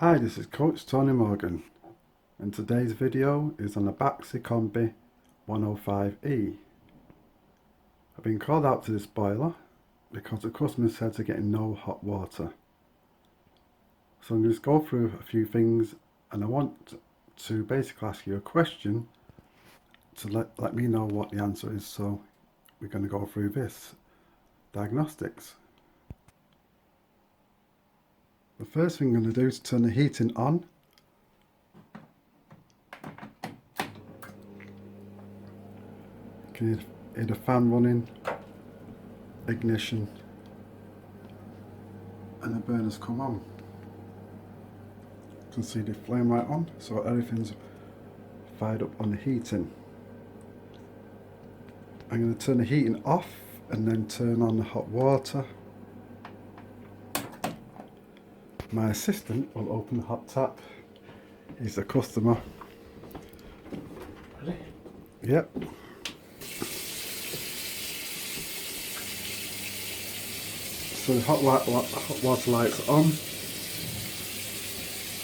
Hi, this is Coach Tony Morgan, and today's video is on the Baxi 105E. I've been called out to this boiler because the customer said they're getting no hot water. So I'm going to go through a few things, and I want to basically ask you a question to let me know what the answer is. So we're going to go through this diagnostics. The first thing I'm going to do is turn the heating on. You can hear the fan running, ignition, and the burners come on. You can see the flame right on, so everything's fired up on the heating. I'm going to turn the heating off and then turn on the hot water. My assistant will open the hot tap. He's the customer. Ready? Yep. So the hot water light's on.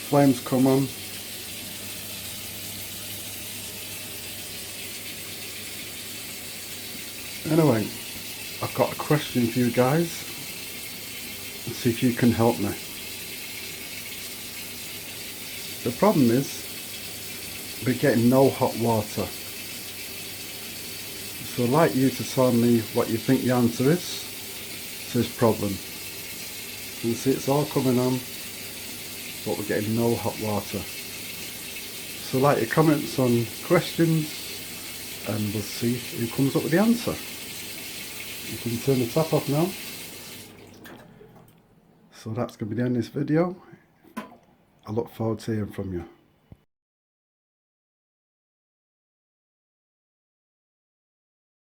Flames come on. Anyway, I've got a question for you guys. Let's see if you can help me. The problem is we're getting no hot water. So I'd like you to tell me what you think the answer is to this problem. You can see it's all coming on, but we're getting no hot water. So like your comments on questions, and we'll see who comes up with the answer. You can turn the tap off now. So that's going to be the end of this video. I look forward to hearing from you.